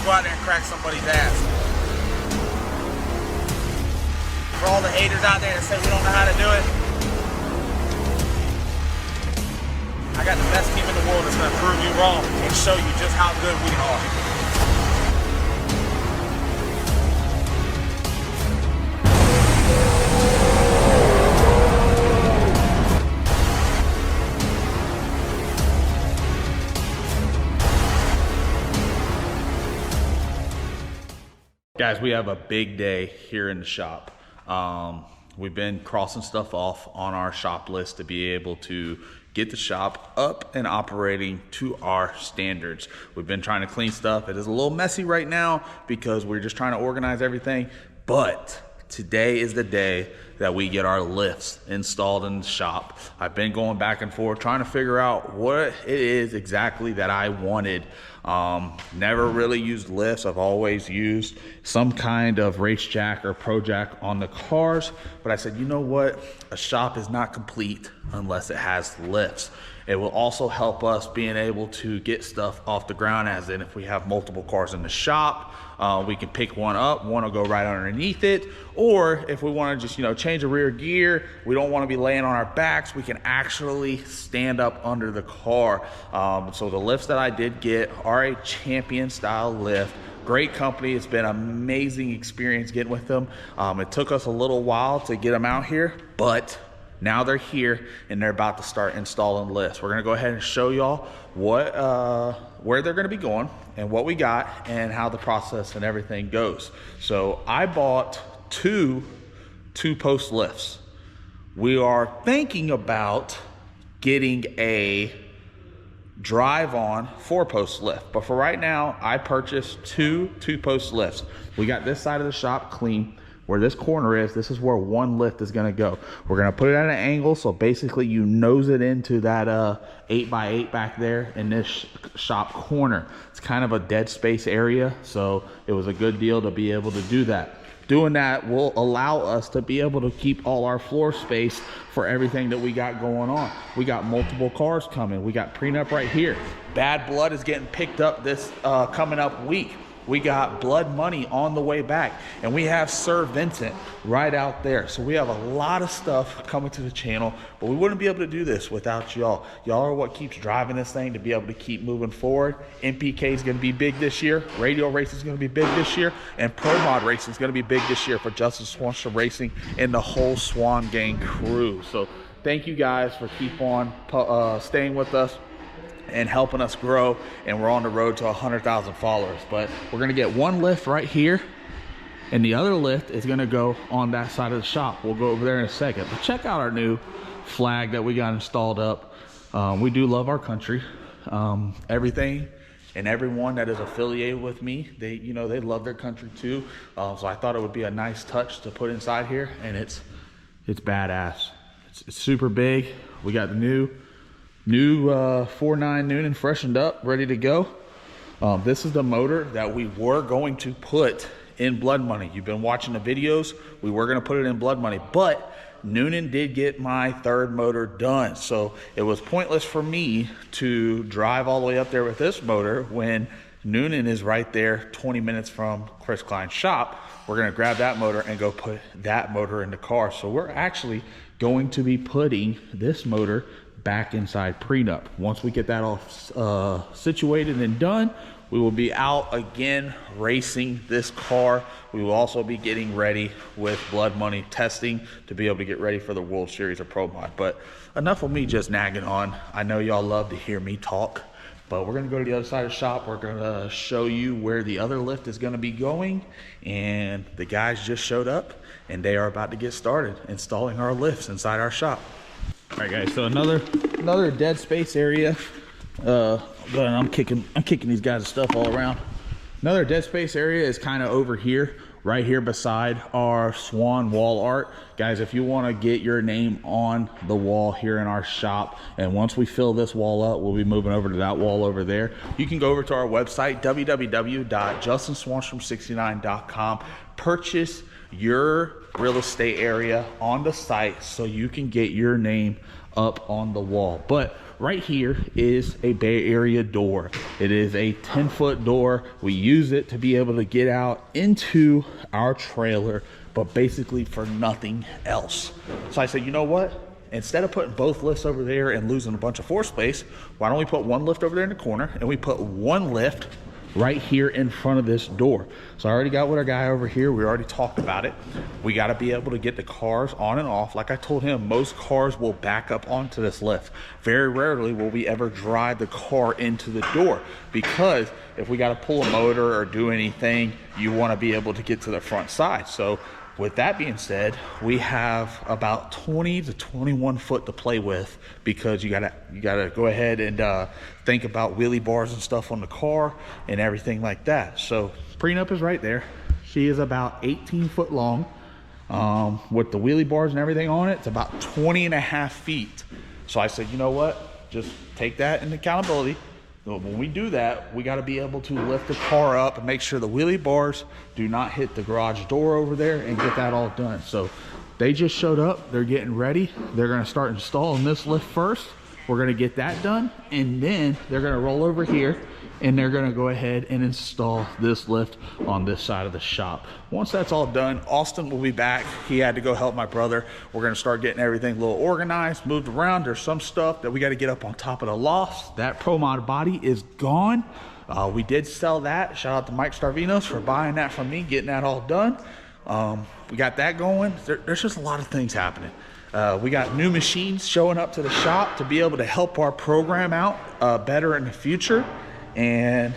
go out there and crack somebody's ass. For all the haters out there that say we don't know how to do it, I got the best team in the world that's going to prove you wrong and show you just how good we are. Guys, we have a big day here in the shop. We've been crossing stuff off on our shop list to be able to get the shop up and operating to our standards. We've been trying to clean stuff. It is a little messy right now because we're just trying to organize everything, but today is the day that we get our lifts installed in the shop. I've been going back and forth trying to figure out what it is exactly that I wanted. Never really used lifts. I've always used some kind of race jack or pro jack on the cars, but I said, you know what? A shop is not complete unless it has lifts. It will also help us being able to get stuff off the ground, as in if we have multiple cars in the shop, we can pick one up, one will go right underneath it, or if we want to just, change a rear gear, we don't want to be laying on our backs, we can actually stand up under the car. So the lifts that I did get are a champion style lift. Great company. It's been an amazing experience getting with them. It took us a little while to get them out here, but now they're here and they're about to start installing lifts. We're gonna go ahead and show y'all where they're gonna be going and what we got and how the process and everything goes. So I bought two post lifts. We are thinking about getting a drive-on 4-post lift, but for right now I purchased two post lifts. We got this side of the shop clean. Where this corner is, this is where one lift is gonna go. We're gonna put it at an angle, so basically you nose it into that 8x8 back there in this shop corner. It's kind of a dead space area, so it was a good deal to be able to do that. Doing that will allow us to be able to keep all our floor space for everything that we got going on. We got multiple cars coming. We got prenup right here. Bad Blood is getting picked up this coming up week. We got Blood Money on the way back, and we have Sir Vincent right out there. So we have a lot of stuff coming to the channel, but we wouldn't be able to do this without y'all. Y'all are what keeps driving this thing to be able to keep moving forward. MPK is going to be big this year. Radio racing is going to be big this year, and Pro Mod racing is going to be big this year for Justin Swanstrom Racing and the whole Swan Gang crew. So thank you guys for keep on staying with us and helping us grow, and we're on the road to 100,000 followers. But we're gonna get one lift right here, and the other lift is gonna go on that side of the shop. We'll go over there in a second, but check out our new flag that we got installed up. We do love our country. Everything and everyone that is affiliated with me, they love their country too. So I thought it would be a nice touch to put inside here, and it's badass. It's super big. We got the new 4.9 Noonan freshened up, ready to go. This is the motor that we were going to put in Blood Money. You've been watching the videos. We were going to put it in Blood Money, but Noonan did get my third motor done. So it was pointless for me to drive all the way up there with this motor when Noonan is right there 20 minutes from Chris Klein's shop. We're going to grab that motor and go put that motor in the car. So we're actually going to be putting this motor back inside prenup. Once we get that all situated and done, we will be out again racing this car. We will also be getting ready with Blood Money testing to be able to get ready for the World Series of Pro Mod. But enough of me just nagging on. I know y'all love to hear me talk, but we're gonna go to the other side of the shop. We're gonna show you where the other lift is gonna be going, and the guys just showed up and they are about to get started installing our lifts inside our shop. All right, guys, so another dead space area. I'm kicking these guys' stuff all around. Another dead space area is kind of over here, right here beside our Swan wall art. Guys, if you want to get your name on the wall here in our shop, and once we fill this wall up, we'll be moving over to that wall over there. You can go over to our website, www.justinswanstrom69.com. Purchase your real estate area on the site so you can get your name up on the wall. But right here is a Bay Area door. It is a 10-foot door. We use it to be able to get out into our trailer, but basically for nothing else. So I said, you know what? Instead of putting both lifts over there and losing a bunch of floor space, why don't we put one lift over there in the corner, and we put one lift right here in front of this door. So I already got with our guy over here. We already talked about it. We got to be able to get the cars on and off. Like I told him, most cars will back up onto this lift. Very rarely will we ever drive the car into the door, because if we got to pull a motor or do anything, you want to be able to get to the front side. So with that being said, we have about 20 to 21 foot to play with, because you gotta go ahead and think about wheelie bars and stuff on the car and everything like that. So prenup is right there. She is about 18 foot long. With the wheelie bars and everything on it, it's about 20 and a half feet. So I said, you know what? Just take that into accountability. So when we do that, we got to be able to lift the car up and make sure the wheelie bars do not hit the garage door over there, and get that all done. So they just showed up. They're getting ready. They're going to start installing this lift first. We're going to get that done, and then they're going to roll over here, and they're going to go ahead and install this lift on this side of the shop. Once that's all done, Austin will be back. He had to go help my brother. We're going to start getting everything a little organized, moved around. There's some stuff that we got to get up on top of the loft. That Pro Mod body is gone. We did sell that. Shout out to Mike Starvinos for buying that from me, getting that all done. We got that going. There's just a lot of things happening. We got new machines showing up to the shop to be able to help our program out better in the future. And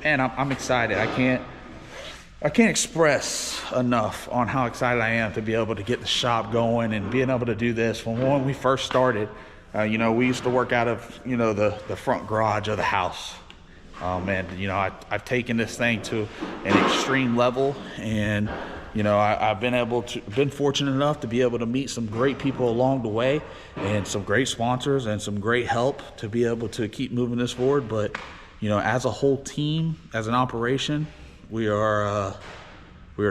I'm excited. I can't express enough on how excited I am to be able to get the shop going and being able to do this. When we first started, you know, we used to work out of, you know, the front garage of the house. And, you know, I've taken this thing to an extreme level, and, you know, I've been fortunate enough to be able to meet some great people along the way, and some great sponsors and some great help to be able to keep moving this forward. But, you know, as a whole team, as an operation, we are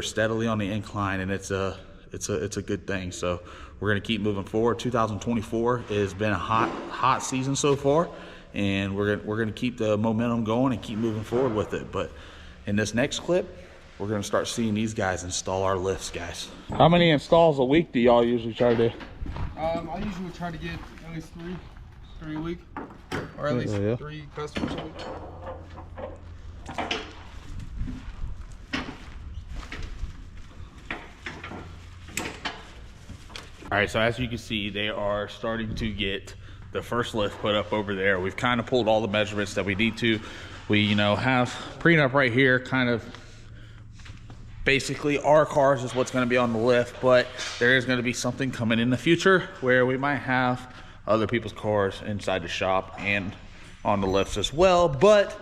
steadily on the incline, and it's a good thing. So we're going to keep moving forward. 2024 has been a hot season so far, and we're going to keep the momentum going and keep moving forward with it. But in this next clip, we're going to start seeing these guys install our lifts, guys. How many installs a week do y'all usually try to do? I usually try to get at least three a week, or at least 3 customers a week. All right, so as you can see, they are starting to get the first lift put up over there. We've kind of pulled all the measurements that we need to. We, you know, have prenup right here, kind of basically our cars is what's going to be on the lift, but there is going to be something coming in the future where we might have other people's cars inside the shop and on the lifts as well. But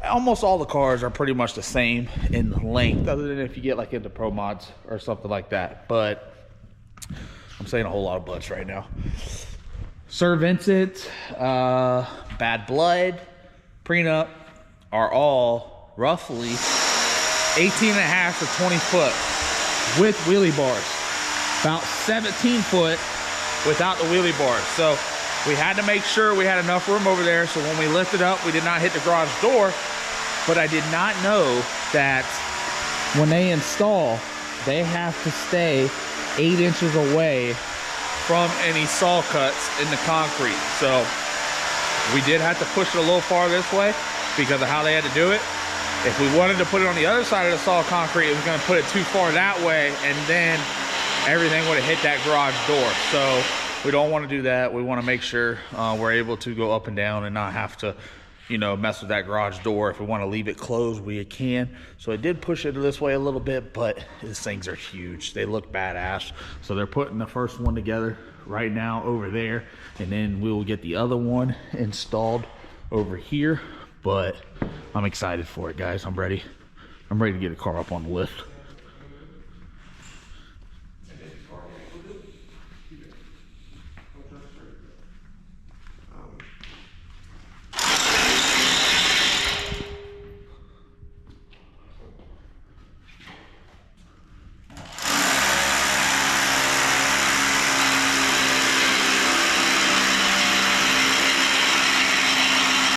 almost all the cars are pretty much the same in length, other than if you get like into Pro Mods or something like that. But I'm saying a whole lot of butts right now. Sir Vincent, Bad Blood, Prenup are all roughly 18 and a half to 20 foot with wheelie bars. About 17 foot without the wheelie bars. So we had to make sure we had enough room over there, so when we lifted up, we did not hit the garage door. But I did not know that when they install, they have to stay 8 inches away from any saw cuts in the concrete. So we did have to push it a little far this way because of how they had to do it. If we wanted to put it on the other side of the saw concrete, it was going to put it too far that way, and then everything would have hit that garage door. So we don't want to do that. We want to make sure we're able to go up and down and not have to, you know, mess with that garage door. If we want to leave it closed, we can. So I did push it this way a little bit, but these things are huge. They look badass. So they're putting the first one together right now over there, and then we will get the other one installed over here. But I'm excited for it, guys. I'm ready to get a car up on the lift.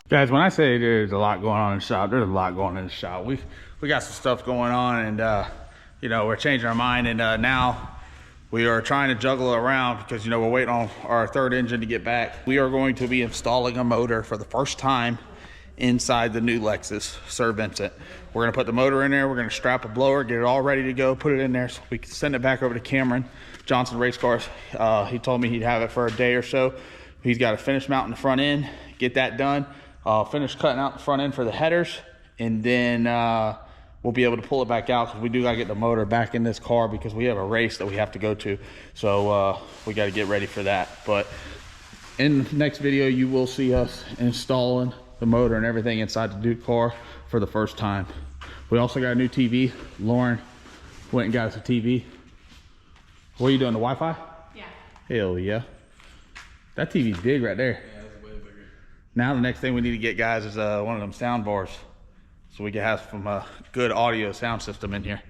Guys, when I say there's a lot going on in the shop, there's a lot going on in the shop. We got some stuff going on, and you know, we're changing our mind, and now we are trying to juggle around because, you know, we're waiting on our third engine to get back. We are going to be installing a motor for the first time inside the new Lexus Sir Vincent. We're gonna put the motor in there, we're gonna strap a blower, get it all ready to go, put it in there so we can send it back over to Cameron Johnson Race Cars. He told me he'd have it for a day or so. He's got to finish mounting the front end, get that done, finish cutting out the front end for the headers, and then we'll be able to pull it back out because we do got to get the motor back in this car because we have a race that we have to go to. So we got to get ready for that. But in the next video, you will see us installing the motor and everything inside the Duke car for the first time. We also got a new TV. Lauren went and got us a TV. What are you doing, the Wi-Fi? Yeah. Hell yeah. That TV's big right there. Yeah, it's way bigger. Now the next thing we need to get, guys, is one of them sound bars so we can have some good audio sound system in here.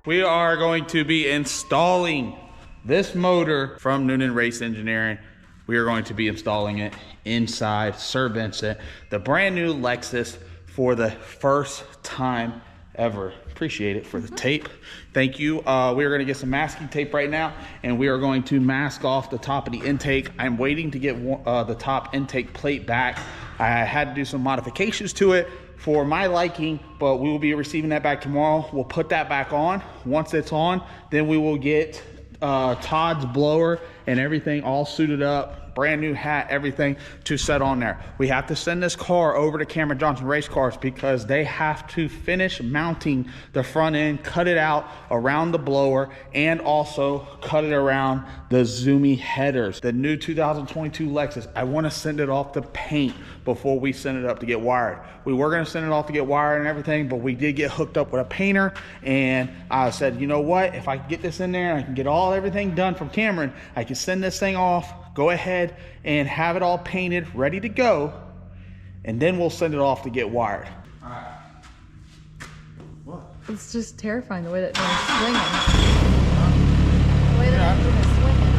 We are going to be installing this motor from Noonan Race Engineering. We are going to be installing it inside Sir Vincent, the brand new Lexus, for the first time ever. Appreciate it for the tape. Thank you. We are going to get some masking tape right now, and we are going to mask off the top of the intake. I'm waiting to get the top intake plate back. I had to do some modifications to it for my liking, but we will be receiving that back tomorrow. We'll put that back on. Once it's on, then we will get Todd's blower and everything all suited up, brand new hat, everything to set on there. We have to send this car over to Cameron Johnson Race Cars because they have to finish mounting the front end, cut it out around the blower, and also cut it around the zoomy headers. The new 2022 Lexus, I want to send it off to paint before we send it up to get wired. We were going to send it off to get wired and everything, but we did get hooked up with a painter, and I said, you know what, if I can get this in there and I can get everything done from Cameron, I can send this thing off, go ahead and have it all painted, ready to go, and then we'll send it off to get wired. All right. What? It's just terrifying the way that thing is swinging. The way that thing is swinging.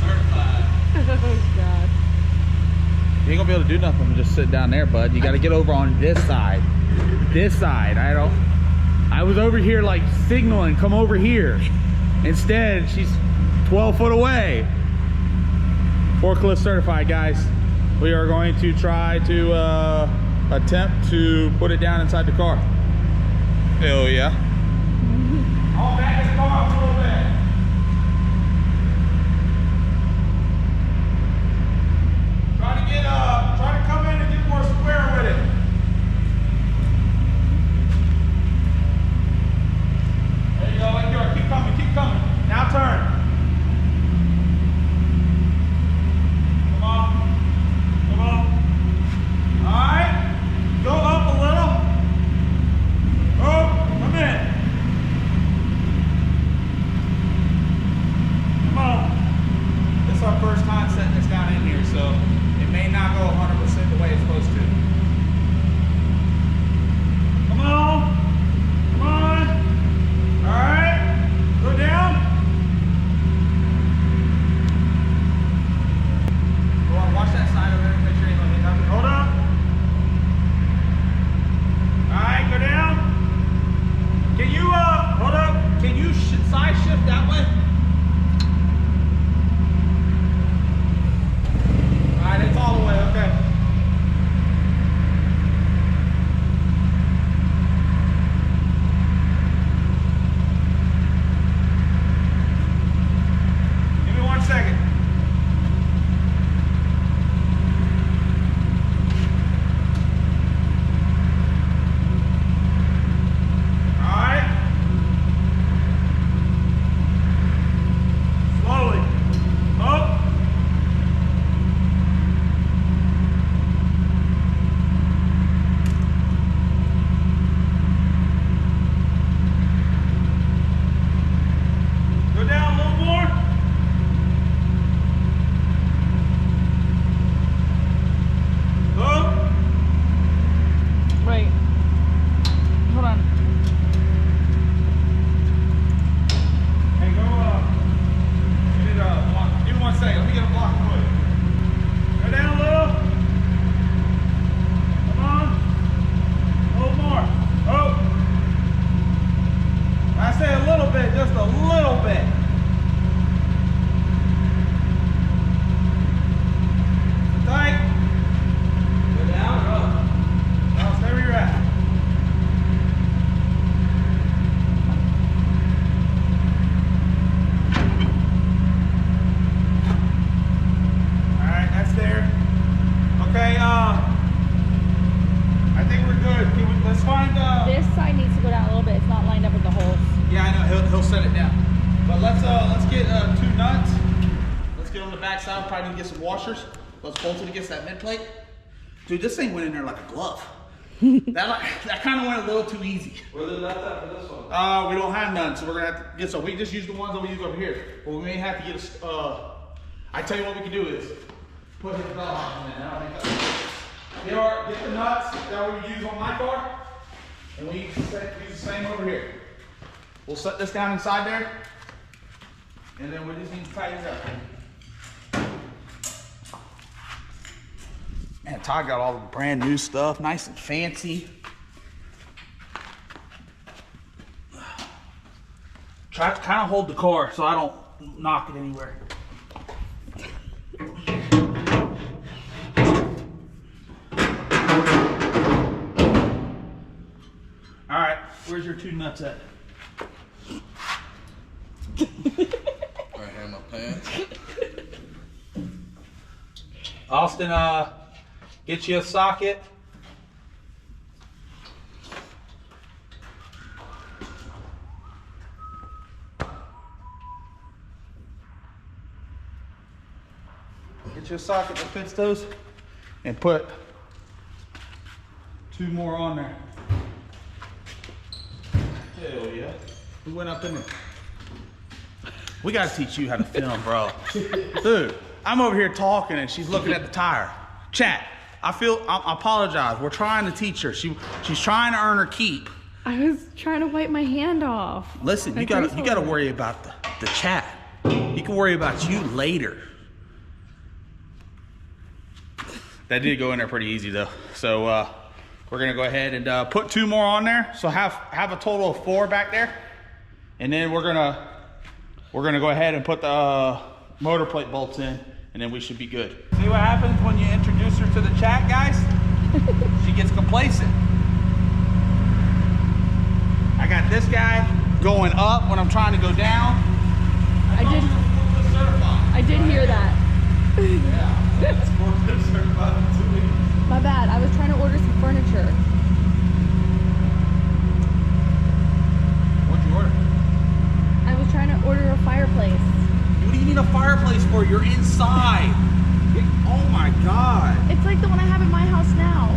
Certified. Oh, God. You ain't gonna be able to do nothing but just sit down there, bud. You gotta get over on this side. This side. I was over here like signaling, come over here. Instead, she's 12 foot away. Forklift certified, guys. We are going to try to attempt to put it down inside the car. Hell yeah. I'll back this car up a little bit. Try to come in and get more square with it. There you go, like you are. Keep coming, keep coming. Now turn. Come on. Come on. Alright. Go up a little. Oh, come in. Come on. This is our first time setting this down in here, so it may not go 100% the way it's supposed to. think we're good. Let's find This side needs to go down a little bit. It's not lined up with the holes. Yeah, I know. He'll set it down. But let's get 2 nuts. Let's get on the back side. Probably need to get some washers. Let's bolt it against that mid plate. Dude, this thing went in there like a glove. that kind of went a little too easy. Where are the nuts at for this one? We don't have none, so we're gonna have to get some. We just use the ones that we use over here. But we may have to get I tell you what we can do is put his bell on in there. I don't think that's get the nuts that we use on my car, and we use the same over here. We'll set this down inside there, and then we just need to tighten it up. Man, Todd got all the brand new stuff, nice and fancy. Try to kind of hold the car so I don't knock it anywhere. All right, where's your 2 nuts at? Right here in my pants. Austin, get you a socket. Get you a socket that fits those, and put 2 more on there. Hell yeah. We went up in there. We gotta teach you how to film, bro. Dude, I'm over here talking and she's looking at the tire. Chat, I apologize. We're trying to teach her. She's trying to earn her keep. I was trying to wipe my hand off. Listen, you gotta worry about the chat. You can worry about you later. That did go in there pretty easy though. So we're gonna go ahead and put 2 more on there. So have a total of 4 back there. And then we're gonna go ahead and put the motor plate bolts in, and then we should be good. See what happens when you introduce her to the chat, guys? She gets complacent. I got this guy going up when I'm trying to go down. I did hear that. My bad. I was trying to order some furniture. What'd you order? I was trying to order a fireplace. What do you need a fireplace for? You're inside. Oh my God. It's like the one I have in my house now.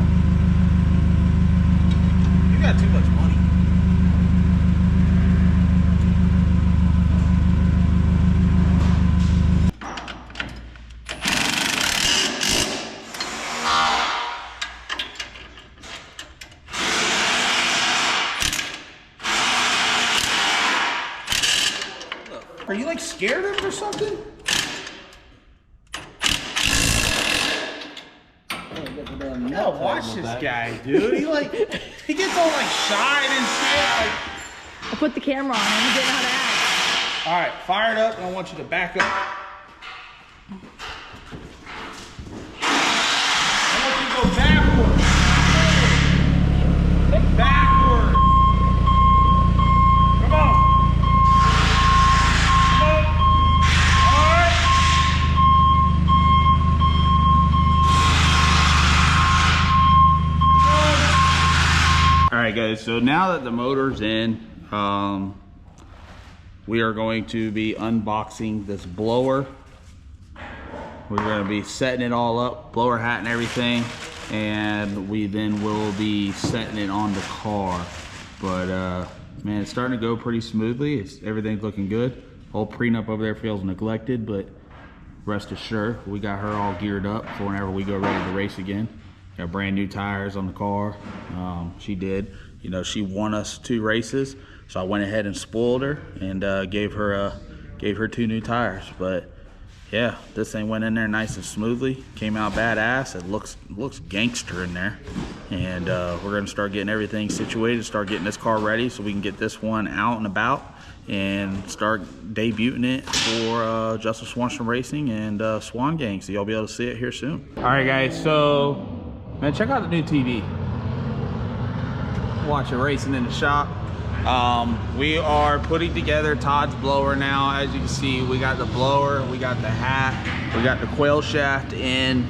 You got too much money. Are you like scared of it or something? No, watch this guy, dude. He gets all like shy and shit. I put the camera on and he didn't know how to act. All right, fire it up, and I want you to back up. I want you to go backwards. Backwards. Come on. All right. All right, guys, so now that the motor's in, we are going to be unboxing this blower. We're going to be setting it all up, blower hat and everything, and we then will be setting it on the car. But man, it's starting to go pretty smoothly. Everything's looking good. Whole prenup over there feels neglected, but rest assured, we got her all geared up for whenever we go ready to race again. Got brand new tires on the car. She did. You know, she won us 2 races, so I went ahead and spoiled her and gave her 2 new tires. But yeah, this thing went in there nice and smoothly. Came out badass. It looks gangster in there, and we're gonna start getting everything situated. Start getting this car ready so we can get this one out and about and start debuting it for Justice Swanstrom Racing and Swan Gang. So y'all be able to see it here soon. All right, guys. So man, check out the new TV. Watch it racing in the shop. We are putting together Todd's blower now. As you can see, we got the blower, we got the hat, we got the coil shaft in.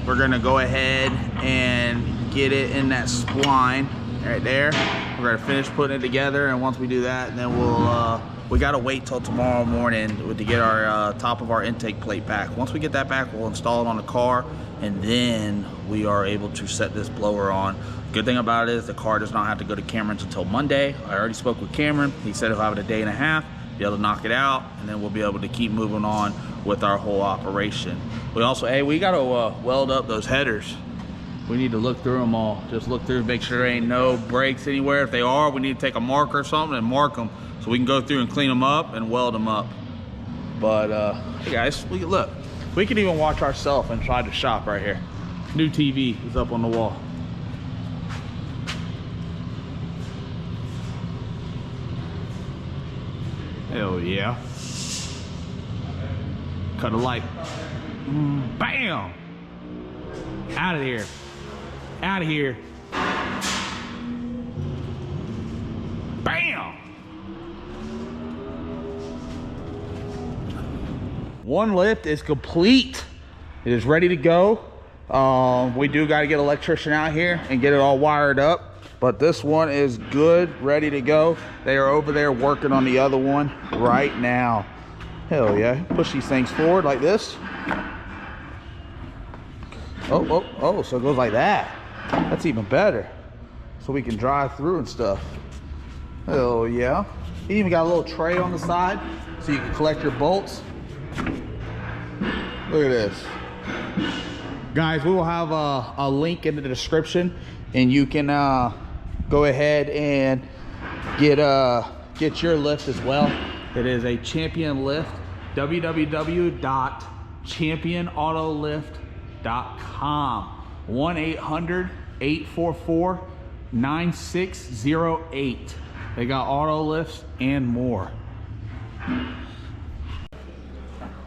we're gonna go ahead and get it in that spline right there. We're gonna finish putting it together, and once we do that, then we'll we gotta wait till tomorrow morning to get our top of our intake plate back. Once we get that back, we'll install it on the car, and then we are able to set this blower on. Good thing about it is the car does not have to go to Cameron's until Monday. I already spoke with Cameron. He said he'll have it a day and a half, be able to knock it out, and then we'll be able to keep moving on with our whole operation. We also, hey, we gotta weld up those headers. We need to look through them all. Just look through, make sure there ain't no breaks anywhere. If they are, we need to take a marker or something and mark them so we can go through and clean them up and weld them up. But hey guys, look, we can even watch ourselves inside the shop right here. New TV is up on the wall. Hell yeah. Cut a light. Bam! Out of here. Out of here. Bam! One lift is complete. It is ready to go. We do got to get an electrician out here and get it all wired up, but this one is good, ready to go. They are over there working on the other one right now. Hell yeah. Push these things forward like this. Oh, so it goes like that. That's even better. So we can drive through and stuff. Hell yeah. You even got a little tray on the side so you can collect your bolts. Look at this. Guys, we will have a link in the description, and you can go ahead and get your lift as well. It is a Champion lift. www.championautolift.com. 1-800-844-9608. They got auto lifts and more.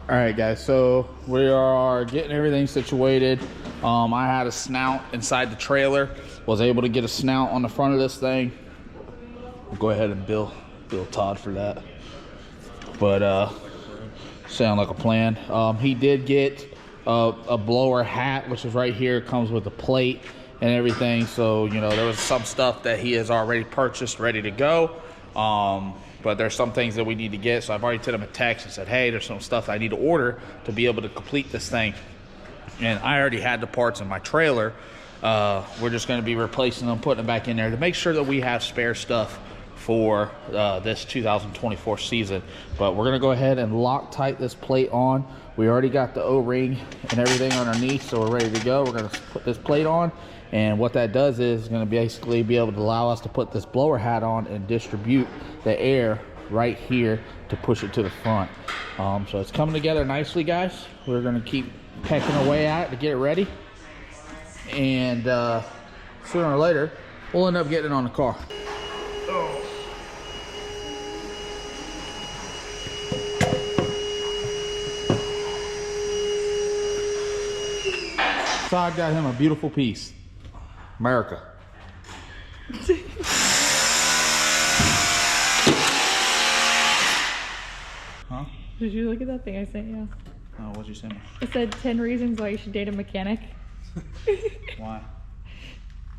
All right guys, so we are getting everything situated. I had a snout inside the trailer, was able to get a snout on the front of this thing. We'll go ahead and bill Todd for that, but sound like a plan. He did get a blower hat, which is right here. It comes with a plate and everything, so you know there was some stuff that he has already purchased ready to go. But there's some things that we need to get, so I've already sent him a text and said, hey, there's some stuff I need to order to be able to complete this thing. And I already had the parts in my trailer. We're just going to be replacing them, putting them back in there to make sure that we have spare stuff for this 2024 season. But we're going to go ahead and Loctite this plate on. We already got the O-ring and everything underneath, so we're ready to go. We're going to put this plate on, and what that does is going to basically be able to allow us to put this blower hat on and distribute the air right here to push it to the front. So it's coming together nicely, guys. We're going to keep pecking away at it to get it ready, and sooner or later we'll end up getting it on the car. Todd got him a beautiful piece. America. Huh? Did you look at that thing I sent you? Oh, what'd you send me? It said 10 reasons why you should date a mechanic. Why?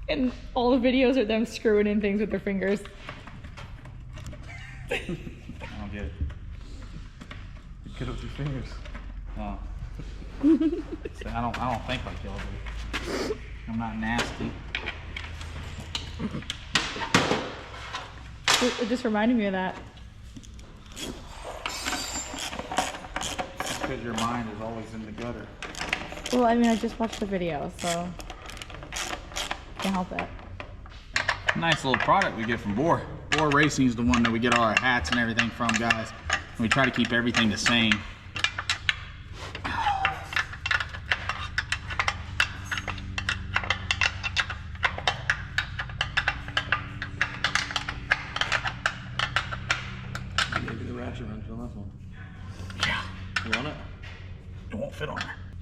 And all the videos are them screwing in things with their fingers. I don't get it. Get with your fingers. Oh. So I don't think like y'all do. I'm not nasty. It just reminded me of that. Because your mind is always in the gutter. Well, I mean, I just watched the video, so can't help it. Nice little product we get from Boar. Boar Racing is the one that we get all our hats and everything from, guys. And we try to keep everything the same.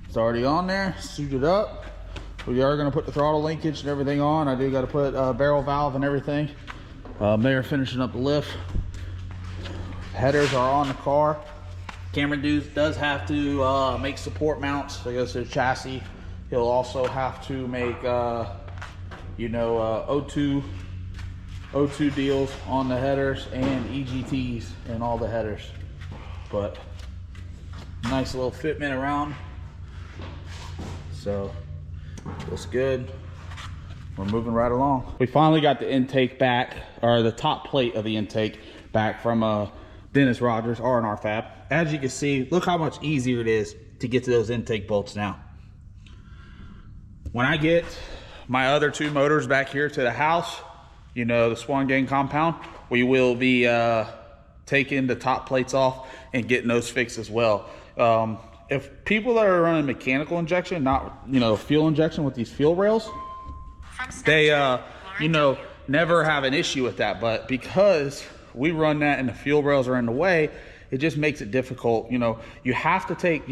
It's already on there, suited up. We are going to put the throttle linkage and everything on. I do got to put a barrel valve and everything. They're finishing up the lift. Headers are on the car. Cameron does have to make support mounts. So it goes to the chassis. He'll also have to make, you know, O2 deals on the headers and EGTs and all the headers. But nice little fitment around. So looks good. We're moving right along. We finally got the intake back, or the top plate of the intake back from Dennis Rogers, R&R Fab. As you can see, look how much easier it is to get to those intake bolts now. When I get my other 2 motors back here to the house, you know, the Swan Gang compound, we will be taking the top plates off and getting those fixed as well. If people that are running mechanical injection, not, you know, fuel injection with these fuel rails, they, you know, never have an issue with that. But because we run that and the fuel rails are in the way, it just makes it difficult. You know, you don't have to take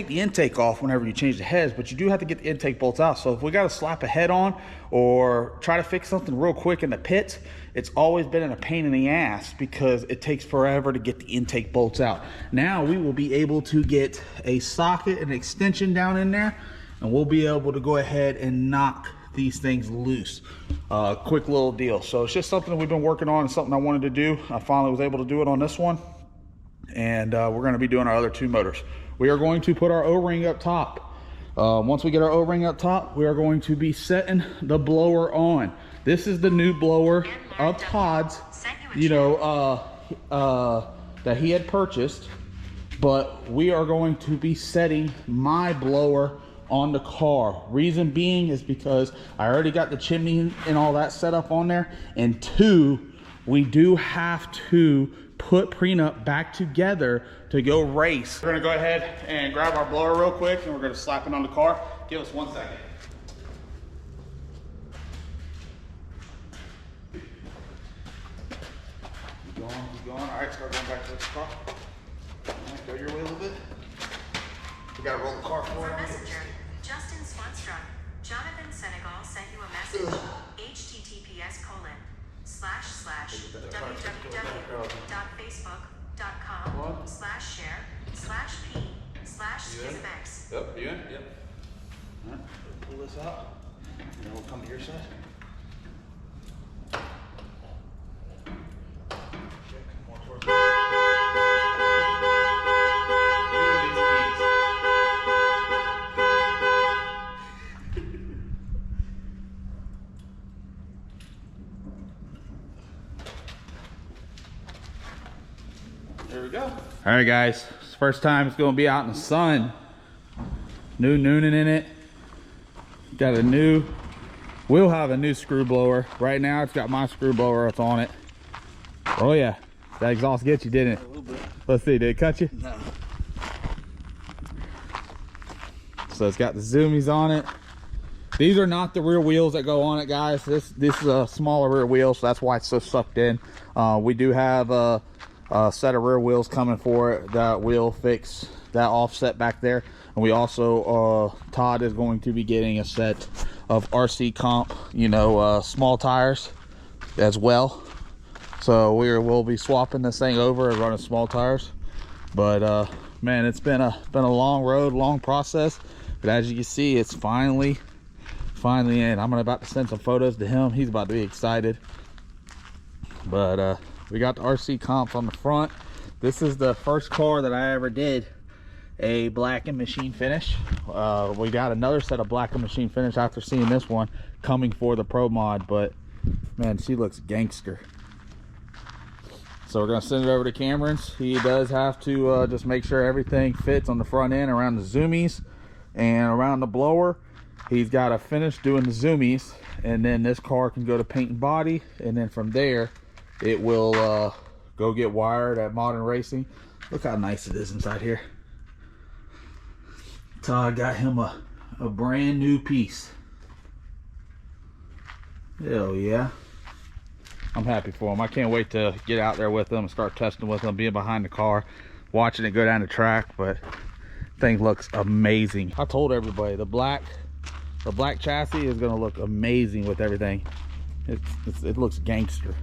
the intake off whenever you change the heads, but you do have to get the intake bolts out. So if we got to slap a head on or try to fix something real quick in the pits, it's always been a pain in the ass because it takes forever to get the intake bolts out. Now we will be able to get a socket and extension down in there, and we'll be able to go ahead and knock these things loose. Quick little deal. So it's just something that we've been working on and something I wanted to do. I finally was able to do it on this one. And we're going to be doing our other 2 motors. We are going to put our O-ring up top. Once we get our O-ring up top, we are going to be setting the blower on. This is the new blower of Todd's, you know, that he had purchased. But we are going to be setting my blower on the car. Reason being is because I already got the chimney and all that set up on there. And 2, we do have to put prenup back together to go race. We're gonna go ahead and grab our blower real quick and we're gonna slap it on the car. Give us 1 second. Keep going. All right, start going back to the car. All right, go your way a little bit. We gotta roll the car forward. Messenger, Justin Swanstrom, Jonathan Senegal sent you a message. https://www.facebook.com/share/p/skizmex. Yep, you in? Yep. All right, pull this out, and then we'll come to your side. Okay, come more towards me. There we go. All right, guys. First time it's gonna be out in the sun. New Noonan in it. Got a new. We'll have a new screw blower. Right now, it's got my screw blower that's on it. Oh yeah, that exhaust gets you, didn't it? A little bit. Let's see. Did it cut you? No. So it's got the zoomies on it. These are not the rear wheels that go on it, guys. This is a smaller rear wheel, so that's why it's so sucked in. We do have a set of rear wheels coming for it that will fix that offset back there. And we also, Todd is going to be getting a set of RC comp, you know, small tires as well. So we'll be swapping this thing over and running small tires. But man, it's been a long road, long process. But as you can see, it's finally in. I'm about to send some photos to him. He's about to be excited. But we got the RC comps on the front. This is the first car that I ever did a black and machine finish. We got another set of black and machine finish after seeing this one coming for the Pro Mod, but man, she looks gangster. So we're gonna send it over to Cameron's. He does have to just make sure everything fits on the front end around the zoomies and around the blower. He's got to finish doing the zoomies, and then this car can go to paint and body, and then from there it will go get wired at Modern Racing. Look how nice it is inside here. Todd got him a brand new piece. Hell yeah. I'm happy for him. I can't wait to get out there with him and start testing with him, being behind the car, watching it go down the track. But thing looks amazing. I told everybody the black chassis is gonna look amazing with everything. It looks gangster.